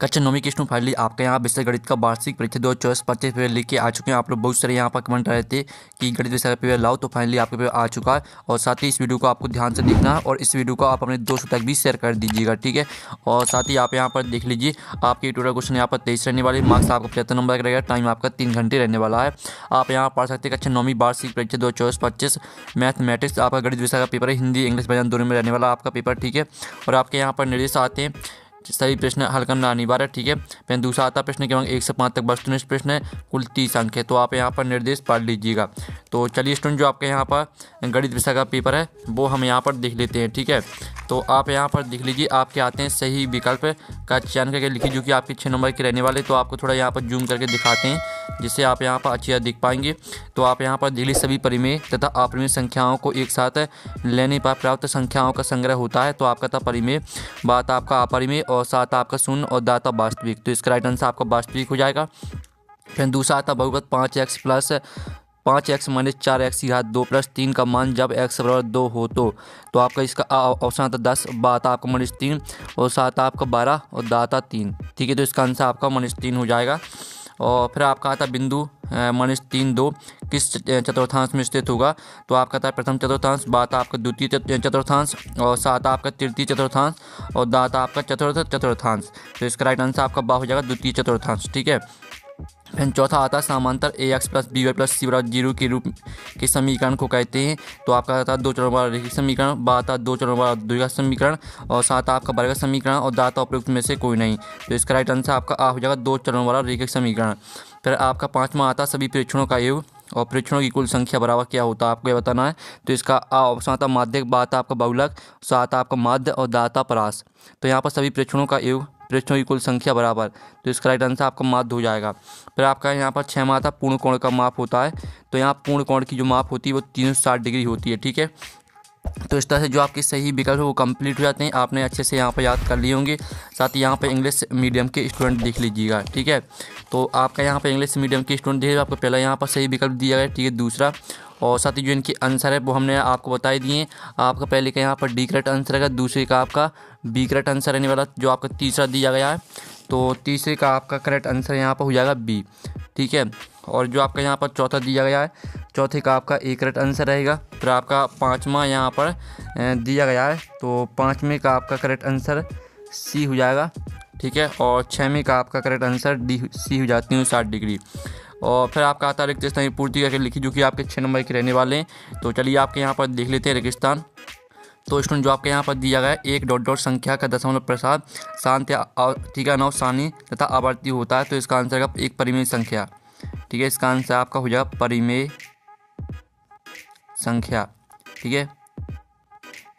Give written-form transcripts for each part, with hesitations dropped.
कक्षा 9वीं की student finally आपके यहाँ विषय गणित का वार्षिक परीक्षा 2024-25 पेपर लेके आ चुके हैं। आप लोग बहुत सारे यहाँ पर कमेंट कर रहे थे कि गणित विषय का पेपर लाओ, तो फाइनली आपका पेपर आ चुका है। और साथ ही इस वीडियो को आपको ध्यान से देखना है और इस वीडियो को आप अपने दोस्तों तक भी शेयर कर दीजिएगा, ठीक है। और साथ ही आप यहाँ पर देख लीजिए, आपके टोटल क्वेश्चन यहाँ पर 23 रहने वाले, मार्क्स आपका 75 नंबर का रहेगा, टाइम आपका 3 घंटे रहने वाला है। आप यहाँ पढ़ सकते हैं कक्षा 9वीं वार्षिक परीक्षा 2024-25 मैथमेटिक्स आपका गणित विषय का पेपर है, हिंदी इंग्लिश बयान दोनों में रहने वाला आपका पेपर, ठीक है। और आपके यहाँ पर निर्देश आते हैं, सही प्रश्न हल करना अनिवार्य, ठीक है। फिर दूसरा आता है प्रश्न क्रमांक 1 से 5 तक वस्तुनिष्ठ प्रश्न है, कुल 30 अंक है। तो आप यहाँ पर निर्देश पढ़ लीजिएगा। तो चलिए स्टूडेंट, जो आपके यहाँ पर गणित विषय का पेपर है वो हम यहाँ पर देख लेते हैं, ठीक है। तो आप यहाँ पर देख लीजिए, आपके आते हैं सही विकल्प का चयन करके लिखिए, जो कि आपके 6 नंबर के रहने वाले। तो आपको थोड़ा यहाँ पर जूम करके दिखाते हैं, जिससे आप यहाँ पर अच्छी तरह देख पाएंगे। तो आप यहाँ पर देख लीजिए, सभी परिमेय तथा अपरिमेय संख्याओं को एक साथ लेने पर प्राप्त संख्याओं का संग्रह होता है। तो आपका था परिमेय, बात आपका अपरिमेय और साथ आपका शून्य और दाता वास्तविक। तो इसका राइट आंसर आपका वास्तविक हो जाएगा। फिर दूसरा आता बहुपद 5x plus 5x minus 4x की घात 2 प्लस 3 का मान जब x बराबर 2 हो तो आपका इसका ऑप्शन आता 10, बात आपका -3 और साथ आपका 12 और दाता 3, ठीक है। तो इसका आंसर आपका -3 हो जाएगा। और फिर आपका आता बिंदु -3 2 किस चतुर्थांश में स्थित होगा। तो आपका था प्रथम चतुर्थांश, बात आपका द्वितीय चतुर्थांश और साथ आपका तृतीय चतुर्थांश और दाता आपका चतुर्थ चतुर्थांश। तो इसका राइट आंसर आपका बा हो जाएगा, द्वितीय चतुर्थांश, ठीक है। फिर चौथा आता है समांतर ax plus B Y plus C बराबर 0 के रूप के समीकरण को कहते हैं। तो आपका आता है 2 चरणों वाला रैखिक समीकरण, बात आता 2 चरणों वाला द्विघात समीकरण और साथ आपका वर्ग समीकरण और दाता उपयुक्त में से कोई नहीं। तो इसका राइट आंसर आपका आ हो जाएगा, 2 चरणों वाला रैखिक समीकरण। फिर आपका पाँचवा आता सभी परीक्षणों का योग और परीक्षणों की कुल संख्या बराबर क्या होता है, आपको ये बताना है। तो इसका ऑप्शन आता माध्यक, बात आपका बहुलक, साथ आपका माध्य और दाता परास। तो यहाँ पर सभी परीक्षणों का योग परीक्षणों की कुल संख्या बराबर, तो इसका राइट आंसर आपका माध्य हो जाएगा। फिर आपका यहाँ पर 6 आता पूर्ण कोण का माप होता है। तो यहाँ पूर्ण कोण की जो माप होती है वो 360 डिग्री होती है, ठीक है। तो इस तरह से जो आपके सही विकल्प है वो कंप्लीट हो जाते हैं। आपने अच्छे से यहाँ पर याद कर लिए होंगे। साथ ही यहाँ पर इंग्लिश मीडियम के स्टूडेंट देख लीजिएगा, ठीक है। तो आपका यहाँ पर इंग्लिश मीडियम के स्टूडेंट देखिए, आपको पहला यहाँ पर सही विकल्प दिया गया है, ठीक है। दूसरा और साथ ही जो इनकी आंसर है वो हमने आपको बता ही दिए। आपका पहले का यहाँ पर डी करेक्ट आंसर रहेगा, दूसरे का आपका बी करेक्ट आंसर रहने वाला, जो आपका तीसरा दिया गया है। तो तीसरे का आपका करेक्ट आंसर यहाँ पर हो जाएगा बी, ठीक है। और जो आपका यहाँ पर चौथा दिया गया है, चौथे का आपका ए करेक्ट आंसर रहेगा। फिर आपका पाँचवा यहाँ पर दिया गया है, तो पाँचवें का आपका करेक्ट आंसर सी हो जाएगा, ठीक है। और छवें का आपका करेक्ट आंसर डी सी हो जाती है 60 डिग्री। और फिर आपका आता है रिक्त स्थान की पूर्ति करके लिखी, जो कि आपके 6 नंबर के रहने वाले हैं। तो चलिए आपके यहाँ पर देख लेते हैं रेगिस्तान। तो स्टूडेंट जो आपके यहाँ पर दिया गया है, एक डॉट डॉट संख्या का दशमलव प्रसाद शांत या ठीक है अनवसानी तथा आवर्ती होता है। तो इसका आंसर है एक परिमेय संख्या, ठीक है। इसका आंसर आपका हो जाएगा परिमेय संख्या, ठीक है।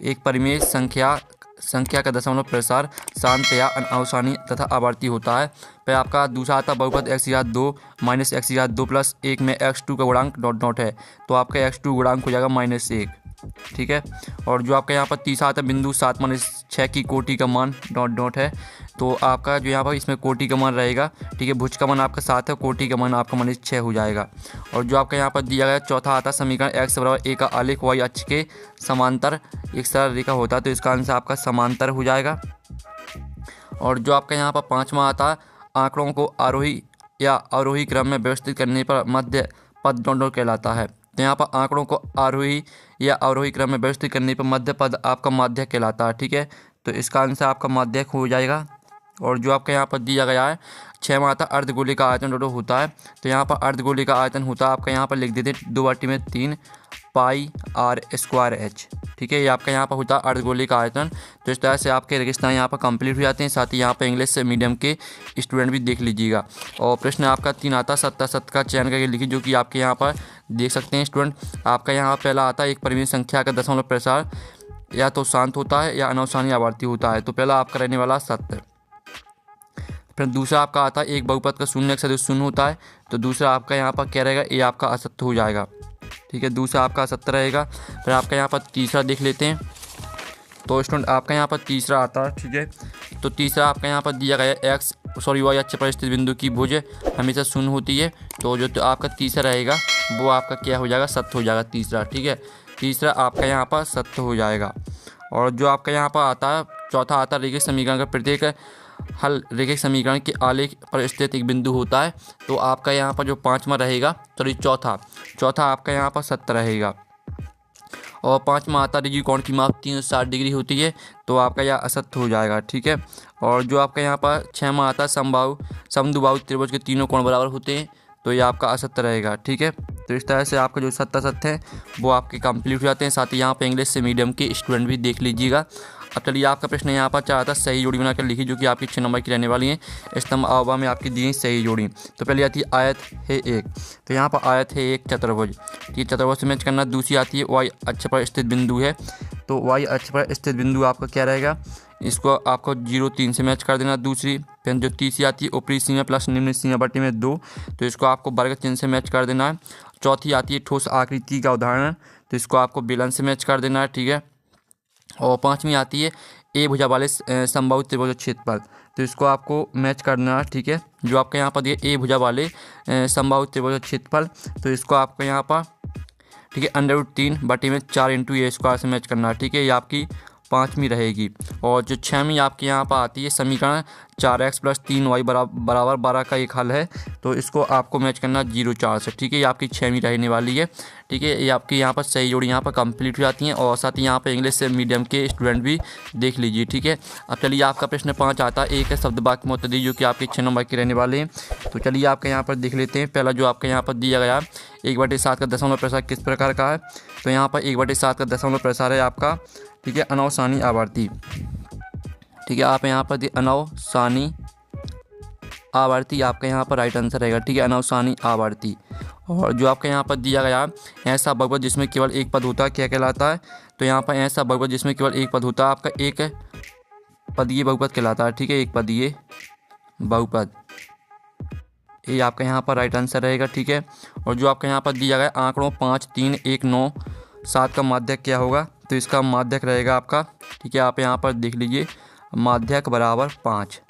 एक परिमेय संख्या का दशमलव प्रसार शांत या अनवसानी तथा आवर्ती होता है। फिर आपका दूसरा आता बहुपद x की घात 2 माइनस x की घात 2 प्लस 1 में x2 का गुणांक डॉट डॉट है। तो आपका x2 गुणांक हो जाएगा -1, ठीक है। और जो आपका यहाँ पर तीसरा आता है बिंदु 7 माइनस 6 की कोटि का मान डॉट डॉट है। तो आपका जो यहाँ पर इसमें कोटि का मान रहेगा, ठीक है। भुज का मान आपका 7 है, कोटि का मान आपका -6 हो जाएगा। और जो आपका यहाँ पर दिया गया चौथा आता समीकरण x बराबर a का आलेख y अक्ष के समांतर एक सरल रेखा होता है। तो इसका आंसर आपका समांतर हो जाएगा। और जो आपका यहाँ पर पाँचवा आता आंकड़ों को आरोही या अवरोही क्रम में व्यवस्थित करने पर मध्य पद डॉट डॉट कहलाता है। तो यहाँ पर आंकड़ों को आरोही या अवरोही क्रम में व्यवस्थित करने पर मध्य पद आपका माध्यक कहलाता है, ठीक है। तो इसका आंसर आपका माध्यक हो जाएगा। और जो आपका यहाँ पर दिया गया है 6वां आता अर्धगोले का आयतन डॉट होता है। तो यहाँ पर अर्धगोले का आयतन होता है, आपका यहाँ पर लिख देते 2/3 पाई आर स्क्वायर एच, ठीक है। ये आपका यहाँ पर होता है अर्धगोले का आयतन। तो इस तरह से आपके रेगिस्तान यहाँ पर कंप्लीट हो जाते हैं। साथ ही यहाँ पर इंग्लिश मीडियम के स्टूडेंट भी देख लीजिएगा। और प्रश्न आपका 3 आता सत्ता का चयन करके लिखिए, जो कि आपके यहाँ पर देख सकते हैं स्टूडेंट। आपका यहाँ पहला आता है एक परिमेय संख्या का दशमलव प्रसार या तो शांत होता है या अनवसानी आवर्ती होता है। तो पहला आपका रहने वाला सत्य। फिर दूसरा आपका आता है एक बहुपद का शून्य सदस्य शून्य होता है। तो दूसरा आपका यहाँ पर क्या रहेगा, ये आपका असत्य हो जाएगा, ठीक है। दूसरा आपका असत्य रहेगा। फिर आपका यहाँ पर तीसरा देख लेते हैं। तो स्टूडेंट आपका यहाँ पर तीसरा आता है, ठीक है। तो तीसरा आपका यहाँ पर दिया गया y अक्ष पर स्थित बिंदु की भुज हमेशा शून्य होती है। तो जो आपका तीसरा रहेगा वो आपका क्या हो जाएगा, सत्य हो जाएगा तीसरा, ठीक है। तीसरा आपका यहाँ पर सत्य हो जाएगा। और जो आपका यहाँ पर आता है चौथा आता है रैखिक समीकरण का प्रत्येक हल रेखिक समीकरण के आलेख पर स्थित एक बिंदु होता है। तो आपका यहाँ पर जो पाँचवा रहेगा, सॉरी चौथा आपका यहाँ पर 70 रहेगा। और पाँचवा आता है कोण की माप 360 डिग्री होती है, तो आपका यह असत्य हो जाएगा, ठीक है। और जो आपका यहाँ पर छठवां आता है समद्विबाहु त्रिभुज के तीनों कोण बराबर होते हैं, तो ये आपका असत्य रहेगा, ठीक है। तो इस तरह से आपका जो सत्य है वो आपके कंप्लीट हो जाते हैं। साथ ही यहाँ पर इंग्लिश से मीडियम के स्टूडेंट भी देख लीजिएगा। अब चलिए आपका प्रश्न यहाँ पर चाहता है सही जोड़ी बनाकर लिखी, जो कि आपकी 6 नंबर की रहने वाली है। स्तंभ अवयव में आपकी दी सही जोड़ी। तो पहले आती है आयत है एक, तो यहाँ पर आयत है एक चतुर्भुज, ये चतुर्भुज से मैच करना। दूसरी आती है वाई अक्ष पर स्थित बिंदु है, तो वाई अक्ष पर स्थित बिंदु आपका क्या रहेगा, इसको आपको 0-3 से मैच कर देना। दूसरी फिर जो तीसरी आती है ऊपरी सीमा प्लस निम्न सीमा बटे में 2, तो इसको आपको वर्ग चिन्ह से मैच कर देना है। चौथी आती है ठोस आकृति का उदाहरण, तो इसको आपको बेलन से मैच कर देना है, ठीक है। और पाँचवीं आती है ए भुजा वाले समबाहु त्रिभुज क्षेत्रफल, तो इसको आपको मैच करना है, ठीक है। जो आपके यहाँ पर दिए ए भुजा वाले समबाहु त्रिभुज क्षेत्रफल, तो इसको आपको यहाँ पर, ठीक है, √3 बटे में 4 × a² से मैच करना है, ठीक है। ये आपकी पाँचवीं रहेगी। और जो छवीं आपके यहाँ पर आती है समीकरण 4x + 3y बराबर 12 का एक हल है, तो इसको आपको मैच करना 0-4 से, ठीक है। ये आपकी छवीं रहने वाली है, ठीक है। ये आपकी यहाँ पर सही जोड़ी यहाँ पर कंप्लीट हो जाती हैं। और साथ ही यहाँ पर इंग्लिश से मीडियम के स्टूडेंट भी देख लीजिए, ठीक है। अब चलिए आपका प्रश्न 5 आता है एक है शब्द वाक्य मुत्तदी, जो कि आपके 6 नंबर के रहने वाले हैं। तो चलिए आपका यहाँ पर देख लेते हैं। पहला जो आपका यहाँ पर दिया गया 1/7 का दशमलव प्रसार किस प्रकार का है, तो यहाँ पर 1/7 का दशमलव प्रसार है आपका, ठीक है, अनवसानी आवर्ती, ठीक है। आप यहाँ पर अनवसानी आवर्ती आपका यहाँ पर राइट आंसर रहेगा, ठीक है, अनवसानी आवर्ती। और जो आपका यहाँ पर दिया गया ऐसा बहुपद जिसमें केवल एक पद होता है क्या कहलाता है, तो यहाँ पर ऐसा बहुपद जिसमें केवल एक पद होता है आपका एक पदीय बहुपद कहलाता है, ठीक है, एक पदीय बहुपद, ये आपका यहाँ पर राइट आंसर रहेगा, ठीक है। और जो आपका यहाँ पर दिया गया आंकड़ों 5, 3, 1, 9, 7 का माध्यक क्या होगा, तो इसका माध्यक रहेगा आपका, ठीक है, आप यहाँ पर देख लीजिए माध्यक बराबर 5,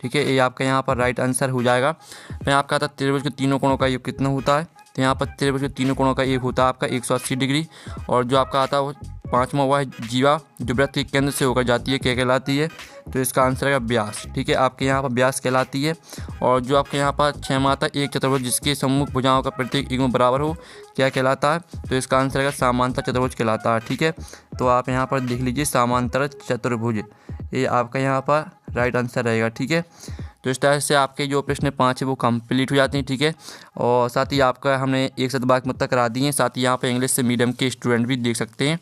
ठीक है। ये आपका यहाँ पर राइट आंसर हो जाएगा। फिर आपका आता है त्रिभुज के तीनों कोणों का योग कितना होता है, तो यहाँ पर त्रिभुज के तीनों कोणों का योग होता है आपका 180 डिग्री। और जो आपका आता है वो पाँचवा हुआ है जीवा, जो वृत्त के केंद्र से होकर जाती है क्या कहलाती है, तो इसका आंसर है व्यास, ठीक है, आपके यहाँ पर व्यास कहलाती है। और जो आपके यहाँ पर 6वां आता है एक चतुर्भुज जिसके सम्मुख भुजाओं का प्रत्येक युग्म बराबर हो क्या कहलाता है, तो इसका आंसर है समांतर चतुर्भुज कहलाता है, ठीक है। तो आप यहाँ पर देख लीजिए समांतर चतुर्भुज, ये आपका यहाँ पर राइट आंसर रहेगा, ठीक है। तो इस तरह से आपके जो प्रश्न 5 है वो कंप्लीट हो जाते हैं, ठीक है। और साथ ही आपका हमने एक शब्द वाक्य मुक्त करा दिए हैं। साथ ही यहाँ पर इंग्लिश से मीडियम के स्टूडेंट भी देख सकते हैं।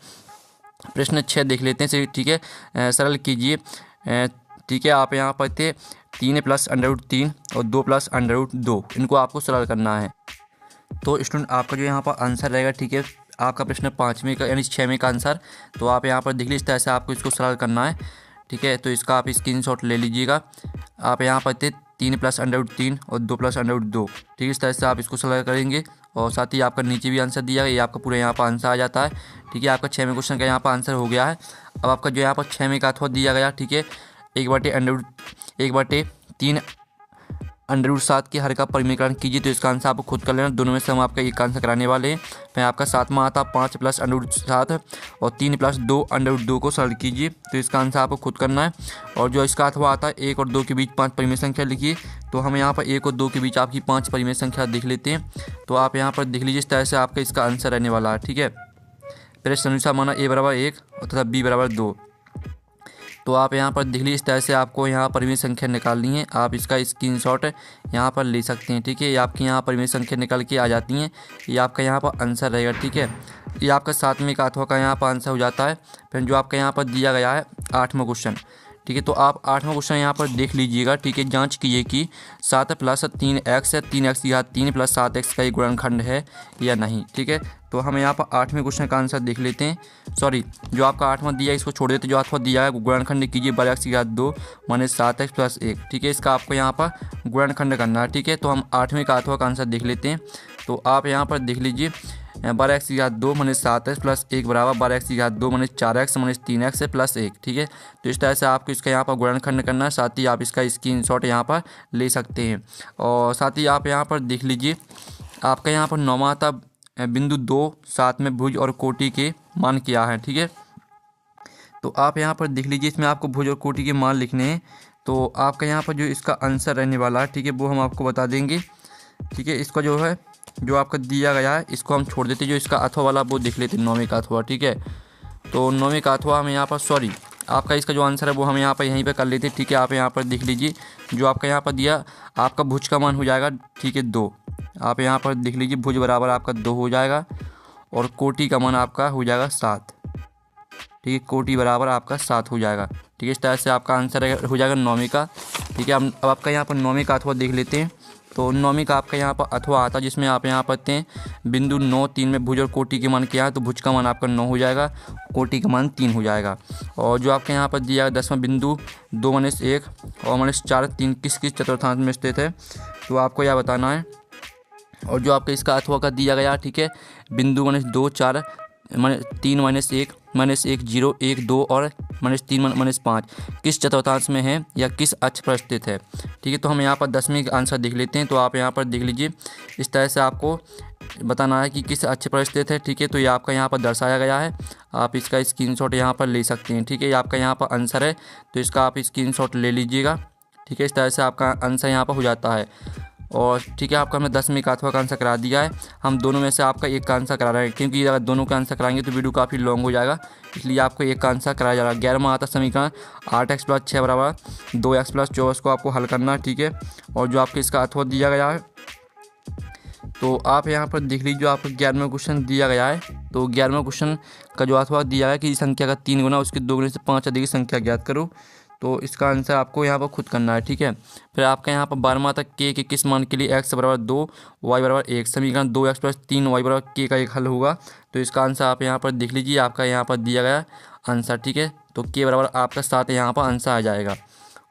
प्रश्न 6 देख लेते हैं, ठीक है, सरल कीजिए, ठीक है। आप यहाँ पर थे 3 + √3 और 2 + √2, इनको आपको सरल करना है। तो स्टूडेंट आपका जो यहाँ पर आंसर रहेगा, ठीक है, आपका प्रश्न 5वें का यानी 6वें का आंसर, तो आप यहाँ पर देख लीजिए इस तरह से आपको इसको सरल करना है, ठीक है। तो इसका आप स्क्रीनशॉट ले लीजिएगा। आप यहाँ पर थे 3 + √3 और 2 + √2, ठीक है, इस तरह से आप इसको सरल करेंगे। और साथ ही आपका नीचे भी आंसर दिया है, ये आपका पूरा यहाँ पर आंसर आ जाता है, ठीक है। आपका 6वें क्वेश्चन का यहाँ पर आंसर हो गया है। अब आपका जो यहाँ पर 6वें का अथवा दिया गया, ठीक है, 1/3 √7 के हर का परिमीकरण कीजिए, तो इसका आंसर आपको खुद कर लेना। दोनों में से हम आपका एक आंसर कराने वाले हैं। फिर आपका 7वां आता 5 + √7 और 3 + 2 √2 को सरल कीजिए, तो इसका आंसर आपको खुद करना है। और जो इसका अथवा आता है 1 और 2 के बीच 5 परिमेय संख्या लिखिए, तो हम यहाँ पर 1 और 2 के बीच आपकी 5 परिमेय संख्या देख लेते हैं। तो आप यहाँ पर देख लीजिए इस तरह से आपका इसका आंसर रहने वाला है, ठीक है। प्रश्न अनुसार माना a = 1 तथा b = 2, तो आप यहाँ पर देख लीजिए इस तरह से आपको यहाँ परिमेय संख्या निकालनी है। आप इसका स्क्रीनशॉट यहाँ पर ले सकते हैं, ठीक है। ये आपकी यहाँ परिमेय संख्या निकल के आ जाती हैं, ये आपका यहाँ पर आंसर रहेगा, ठीक है। ये आपका 7वें का अथवा का यहाँ पर आंसर हो जाता है। फिर जो आपका यहाँ पर दिया गया है 8वां क्वेश्चन, ठीक है, तो आप 8वां क्वेश्चन यहाँ पर देख लीजिएगा, ठीक है। जांच कीजिए कि 7 + 3x 3x की घात 3 + 7x का एक गुणनखंड है या नहीं, ठीक है। तो हम यहाँ पर 8वें क्वेश्चन का आंसर देख लेते हैं। सॉरी, जो आपका 8वां दिया है इसको छोड़ देते, जो अथवा दिया है गुणनखंड कीजिए 12x की घात 2 - 7x + 1, ठीक है। इसका आपको यहाँ पर गुणनखंड करना है, ठीक है। तो हम 8वें का अथवा का आंसर देख लेते हैं। तो आप यहाँ पर देख लीजिए 12x की घात 2 - 7x + 1 बराबर 12x की घात 2 - 4x - 3x + 1, ठीक है। तो इस तरह से आपको इसका यहाँ पर गुणनखंड करना है। साथ ही आप इसका स्क्रीनशॉट यहाँ पर ले सकते हैं। और साथ ही आप यहाँ पर देख लीजिए आपका यहाँ पर 9वां आता बिंदु 2, 7 में भुज और कोटि के मान क्या है, ठीक है। तो आप यहाँ पर देख लीजिए इसमें आपको भुज और कोटि के मान लिखने हैं। तो आपका यहाँ पर जो इसका आंसर रहने वाला है, ठीक है, वो हम आपको बता देंगे। ठीक है, इसका जो है जो आपका दिया गया है इसको हम छोड़ देते, जो इसका अथवा वाला वो देख लेते, नौवीं का अथवा। ठीक है, तो नौवीं का अथवा हम यहाँ पर सॉरी आपका इसका जो आंसर है वो हम यहाँ पर यहीं पे कर लेते हैं। ठीक है, आप यहाँ पर देख लीजिए जो आपका यहाँ पर दिया, आपका भुज का मान हो जाएगा, ठीक है, 2। आप यहाँ पर देख लीजिए भुज बराबर आपका 2 हो जाएगा और कोटि का मान आपका हो जाएगा 7। ठीक है, कोटि बराबर आपका 7 हो जाएगा। ठीक है, इस तरह से आपका आंसर हो जाएगा नौवीं का। ठीक है, अब आपका यहाँ पर नौवीं का अथवा देख लेते हैं। तो नौवीं का आपका यहाँ पर अथवा आता है जिसमें आप यहाँ पर हैं बिंदु 9, 3 में भुज और कोटि के मान क्या है, तो भुज का मान आपका 9 हो जाएगा, कोटि का मान 3 हो जाएगा। और जो आपके यहाँ पर दिया 10वां बिंदु 2-1 और -4 3 किस किस चतुर्थांश में स्थित है, तो आपको यह बताना है। और जो आपका इसका अथवा का दिया गया, ठीक है, बिंदु -2 4 3 -1 -1 0 1 2 और -3 -5 किस चतुर्थांश में है या किस अक्ष पर स्थित है। ठीक है, तो हम यहाँ पर 10वीं का आंसर देख लेते हैं। तो आप यहाँ पर देख लीजिए, इस तरह से आपको बताना है कि किस अक्ष पर स्थित है। ठीक है, तो ये आपका यहाँ पर दर्शाया गया है, आप इसका स्क्रीनशॉट यहाँ पर ले सकते हैं। ठीक है, ये आपका यहाँ पर आंसर है, तो इसका आप स्क्रीनशॉट ले लीजिएगा। ठीक है, इस तरह से आपका आंसर यहाँ पर हो जाता है। और ठीक है, आपका हमने 10वीं का अथवा का आंसर करा दिया है। हम दोनों में से आपका एक का आंसर करा रहे हैं, क्योंकि अगर दोनों का आंसर कराएंगे तो वीडियो काफ़ी लॉन्ग हो जाएगा, इसलिए आपको एक का आंसर कराया जा रहा है। 11वां आता समीकरण 8x + 6 बराबर 2x + 24 को आपको हल करना है। ठीक है, और जो आपके इसका अथवा दिया गया है, तो आप यहाँ पर देख लीजिए, जो आपको 11वां क्वेश्चन दिया गया है, तो 11वां क्वेश्चन का जो अथवा दिया है कि संख्या का 3 गुना उसके 2 गुने से 5 अधिक संख्या ज्ञात करो, तो इसका आंसर आपको यहाँ पर खुद करना है। ठीक है, फिर आपका यहाँ पर 12वां तक के किस मान के लिए x बराबर 2 y बराबर 1 समीकरण 2x + 3 y बराबर के का एक हल होगा, तो इसका आंसर आप यहाँ पर देख लीजिए, आपका यहाँ पर दिया गया आंसर। ठीक है, तो के बराबर आपका 7 यहाँ पर आंसर आ जाएगा।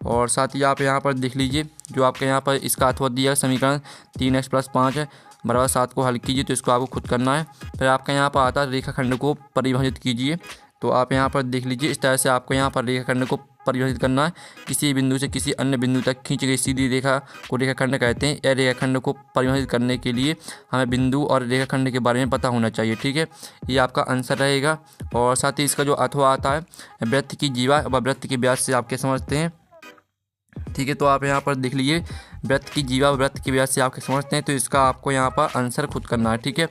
और साथ ही आप यहाँ पर देख लीजिए, जो आपके यहाँ पर इसका अथवा दिया समीकरण 3x + 5 बराबर 7 को हल कीजिए, तो इसको आपको खुद करना है। फिर आपका यहाँ पर आता है रेखाखंड को परिभाषित कीजिए, तो आप यहाँ पर देख लीजिए, इस तरह से आपको यहाँ पर रेखाखंड को परिभाषित करना है। किसी बिंदु से किसी अन्य बिंदु तक खींची गई सीधी रेखा को रेखाखंड कहते हैं। यह रेखाखंड को परिभाषित करने के लिए हमें बिंदु और रेखाखंड के बारे में पता होना चाहिए। ठीक है, ये आपका आंसर रहेगा। और साथ ही इसका जो अथवा आता है वृत्त की जीवा व वृत्त के व्यास से आप क्या समझते हैं। ठीक है, तो आप यहाँ पर देख लीजिए, वृत्त की जीवा व वृत्त के व्यास से आप क्या समझते हैं, तो इसका आपको यहाँ पर आंसर खुद करना है। ठीक है,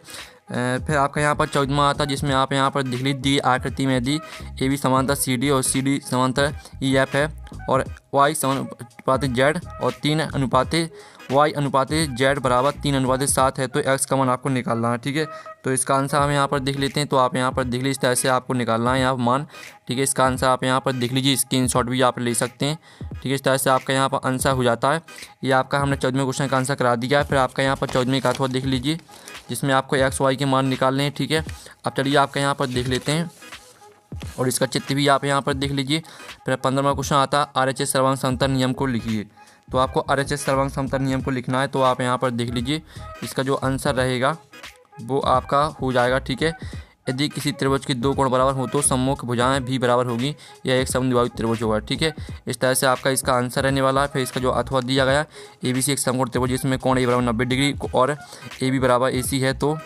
फिर आपका यहाँ पर 14वां आता है जिसमें आप यहाँ पर देख लीजिए, दी आकृति में यदि ए बी समांतर सी डी और सी डी समांतर ई एफ है और वाई समानुपातिक जेड और 3 अनुपातिक वाई अनुपातिक जेड बराबर 3 अनुपातिक 7 है, तो एक्स का मान आपको निकालना है। ठीक है, तो इसका आंसर हम यहाँ पर देख लेते हैं। तो आप यहाँ पर देख लीजिए, इस तरह से आपको निकालना है यहाँ मान। ठीक है, इसका आंसर आप यहाँ पर देख लीजिए, स्क्रीनशॉट भी आप ले सकते हैं। ठीक है, इस तरह से आपका यहाँ पर आंसर हो जाता है। ये आपका हमने 14वें क्वेश्चन का आंसर करा दिया है। फिर आपका यहाँ पर 14वें का अथवा देख लीजिए, जिसमें आपको एक्स वाई के मान निकालने हैं। ठीक है, अब चलिए आपका यहाँ पर देख लेते हैं और इसका चित्र भी आप यहाँ पर देख लीजिए। फिर 15वां क्वेश्चन आता है RHS सर्वांग समतल नियम को लिखिए, तो आपको RHS सर्वांग समतल नियम को लिखना है। तो आप यहाँ पर देख लीजिए, इसका जो आंसर रहेगा वो आपका हो जाएगा। ठीक है, यदि किसी त्रिभुज के 2 कोण बराबर हो तो सम्मुख भुजाएं भी बराबर होगी, यह एक समद्विबाहु त्रिभुज होगा। ठीक है, इस तरह से आपका इसका आंसर रहने वाला है। फिर इसका जो अथवा दिया गया ABC एक समकोण त्रिभुज जिसमें कोण A बराबर 90 डिग्री और AB बराबर AC है, तो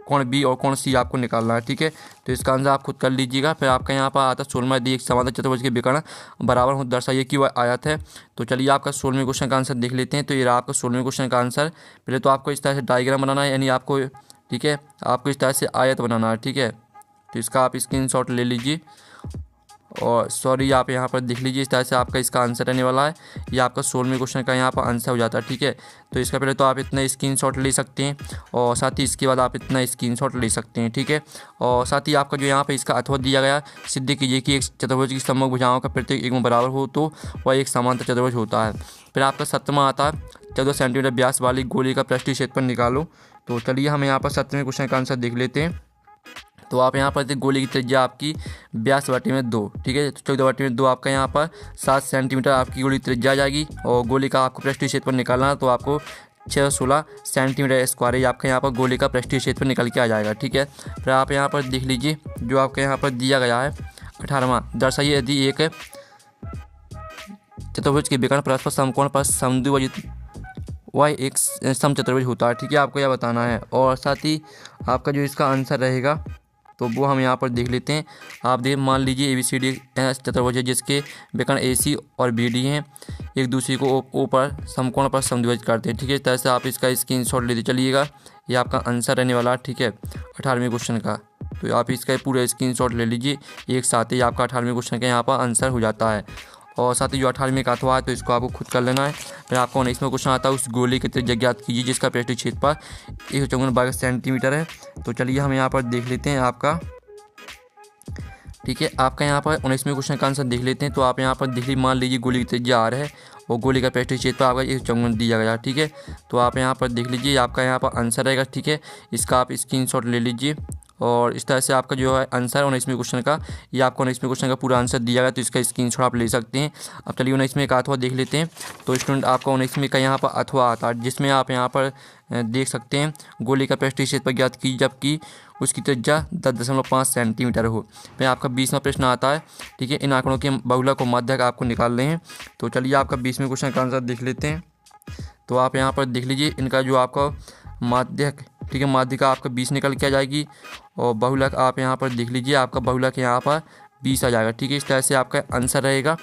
कोण B और कोण C आपको निकालना है। ठीक है, तो इसका आंसर आप खुद कर लीजिएगा। फिर आपका यहाँ पर आता है 16वां, यदि एक समांतर चतुर्भुज के विकर्ण बराबर हो दर्शाइए कि वह आयत है। तो चलिए आपका 16वें क्वेश्चन का आंसर देख लेते हैं। तो ये रहा आपका 16वें क्वेश्चन का आंसर। पहले तो आपको इस तरह से डायग्राम बनाना है, यानी आपको, ठीक है, आपको इस तरह से आयत बनाना है। ठीक है, तो इसका आप स्क्रीनशॉट ले लीजिए और सॉरी आप यहाँ पर देख लीजिए, इस तरह से आपका इसका आंसर रहने वाला है। ये आपका 16वें क्वेश्चन का यहाँ पर आंसर हो जाता है। ठीक है, तो इसका पहले तो आप इतना स्क्रीनशॉट ले सकते हैं और साथ ही इसके बाद आप इतना स्क्रीनशॉट ले सकते हैं। ठीक है, और साथ ही आपका जो यहाँ पर इसका अथवा दिया गया, सिद्ध कीजिए कि एक चतुर्भुज की सम्मुख भुजाओं का प्रत्येक एक में बराबर हो तो वह एक समांतर चतुर्भुज होता है। फिर आपका 7वां आता है 14 सेंटीमीटर व्यास वाली गोली का पृष्ठीय क्षेत्रफल निकालो। तो चलिए हम यहाँ पर 7वें क्वेश्चन का आंसर देख लेते हैं। तो आप यहाँ पर गोली की त्रिज्या आपकी 82/2। ठीक है, तो 14/2 आपका यहाँ पर 7 सेंटीमीटर आपकी गोली की त्रिज्या आ जाएगी और गोली का आपको पृष्ठीय क्षेत्रफल निकालना है, तो आपको 616 सेंटीमीटर स्क्वायर ही आपका यहाँ पर गोली का पृष्ठीय क्षेत्रफल निकल के आ जाएगा। ठीक है, फिर आप यहाँ पर देख लीजिए, जो आपके यहाँ पर दिया गया है 18वां, दर्शाइए यदि एक चतुर्भुज के विकर्ण परस्पर समकोण पर समद्विभाजित वह एक समचतुर्भुज होता है। ठीक है, आपको यह बताना है। और साथ ही आपका जो इसका आंसर रहेगा तो वो हम यहाँ पर देख लेते हैं। आप देख मान लीजिए ABCD चतुर्भुज है जिसके विकर्ण AC और BD हैं, एक दूसरे को ऊपर समकोण पर समद्विभाजित करते हैं। ठीक है, इस तरह से आप इसका स्क्रीनशॉट लेते चलिएगा। ये आपका आंसर रहने वाला, ठीक है, 18वें क्वेश्चन का। तो आप इसका पूरा स्क्रीनशॉट ले लीजिए, एक साथ ही आपका 18वें क्वेश्चन का यहाँ पर आंसर हो जाता है। और साथ ही जो 18वें का अथवा है तो इसको आपको खुद कर लेना है। फिर आपका 19वां क्वेश्चन आता है, उस गोले की त्रिज्या ज्ञात कीजिए जिसका पृष्ठीय क्षेत्रफल 154 सेंटीमीटर है। तो चलिए हम यहाँ पर देख लेते हैं आपका, ठीक है, आपका यहाँ पर 19वें क्वेश्चन का आंसर देख लेते हैं। तो आप यहाँ पर देख लीजिए, मान लीजिए गोली की त्रिज्या R है और गोली का पृष्ठीय क्षेत्रफल आपका 154 दिया गया। ठीक है, तो आप यहाँ पर देख लीजिए, आपका यहाँ पर आंसर रहेगा। ठीक है, इसका आप स्क्रीनशॉट ले लीजिए और इस तरह से आपका जो है आंसर 19वें क्वेश्चन का, ये आपको 19वें क्वेश्चन का पूरा आंसर दिया गया, तो इसका स्क्रीनशॉट आप ले सकते हैं। अब चलिए 19वें का अथवा देख लेते हैं। तो स्टूडेंट आपका 19वें का यहाँ पर अथवा आता है जिसमें आप यहाँ पर देख सकते हैं, गोली का पृष्ठीय क्षेत्रफल ज्ञात कीजिए जबकि उसकी त्रिज्या 10.5 सेंटीमीटर हो। फिर आपका 20वां प्रश्न आता है। ठीक है, इन आंकड़ों के बहुलक और माध्यक आपको निकालने हैं। तो चलिए आपका 20वें क्वेश्चन का आंसर देख लेते हैं। तो आप यहाँ पर देख लीजिए, इनका जो आपका माध्यक, ठीक है, माध्यिका आपका 20 निकल के आ जाएगी और बहुलक आप यहाँ पर देख लीजिए, आपका बहुलक यहाँ पर 20 आ जाएगा। ठीक है, इस तरह से आपका आंसर रहेगा।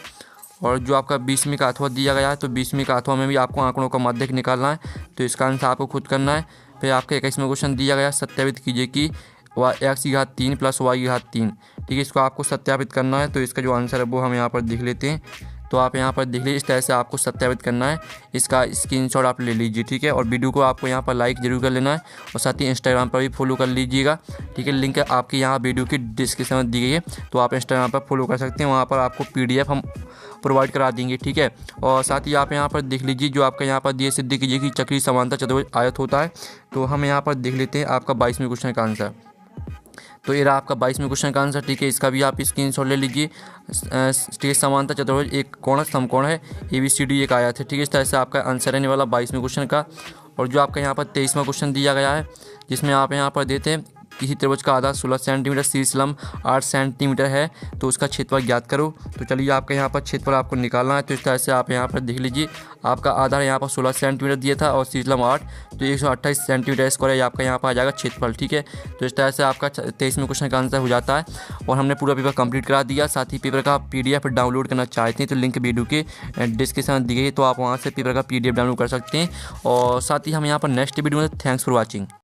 और जो आपका 20वें का अथवा दिया गया है, तो 20वें का अथवा में भी आपको आंकड़ों का माध्यक निकालना है, तो इसका आंसर आपको खुद करना है। फिर आपका 21वां क्वेश्चन दिया गया, सत्यापित कीजिए कि x की घात 3 + y की घात 3। ठीक है, इसको आपको सत्यापित करना है, तो इसका जो आंसर है वो हम यहाँ पर देख लेते हैं। तो आप यहाँ पर देख लीजिए, इस तरह से आपको सत्यापित करना है, इसका स्क्रीनशॉट आप ले लीजिए। ठीक है, और वीडियो को आपको यहाँ पर लाइक जरूर कर लेना है और साथ ही इंस्टाग्राम पर भी फॉलो कर लीजिएगा। ठीक है, लिंक आपके यहाँ वीडियो की डिस्क्रिप्शन में दी गई है, तो आप इंस्टाग्राम पर फॉलो कर सकते हैं, वहाँ पर आपको PDF हम प्रोवाइड करा देंगे। ठीक है, और साथ ही आप यहाँ पर देख लीजिए, जो आपका यहाँ पर दिए सिद्ध कीजिए कि चक्रीय समांतर चतुर्भुज आयत होता है। तो हम यहाँ पर देख लेते हैं आपका 22वें क्वेश्चन का आंसर। तो ये रहा आपका 22वें क्वेश्चन का आंसर। ठीक है, इसका भी आप स्क्रीनशॉट ले लीजिए। स्टेज समांतर चतुर्भुज एक कोण समकोण है, ABCD एक आयत है। ठीक है, इस तरह से आपका आंसर रहने वाला 22वें क्वेश्चन का। और जो आपका यहाँ पर 23वां क्वेश्चन दिया गया है, जिसमें आप यहाँ पर देते हैं किसी त्रिभुज का आधार 16 सेंटीमीटर, शीर्ष लंब 8 सेंटीमीटर है, तो उसका क्षेत्रफल ज्ञात करो। तो चलिए आपका यहाँ पर क्षेत्रफल आपको निकालना है। तो इस तरह से आप यहाँ पर देख लीजिए, आपका आधार यहाँ पर 16 सेंटीमीटर दिया था और शीर्ष लंब 8, तो 128 सेंटीमीटर स्क्वायर आपका यहाँ पर आ जाएगा क्षेत्रफल। ठीक है, तो इस तरह से आपका 23वें क्वेश्चन का आंसर हो जाता है। और हमने पूरा पेपर कंप्लीट करा दिया। साथ ही पेपर का PDF डाउनलोड करना चाहते हैं तो लिंक वीडियो के डिस्क्रिप्शन में दी गई है, तो आप वहाँ से पेपर का PDF डाउनलोड कर सकते हैं। और साथ ही हम यहाँ पर नेक्स्ट वीडियो में, थैंक्स फॉर वॉचिंग।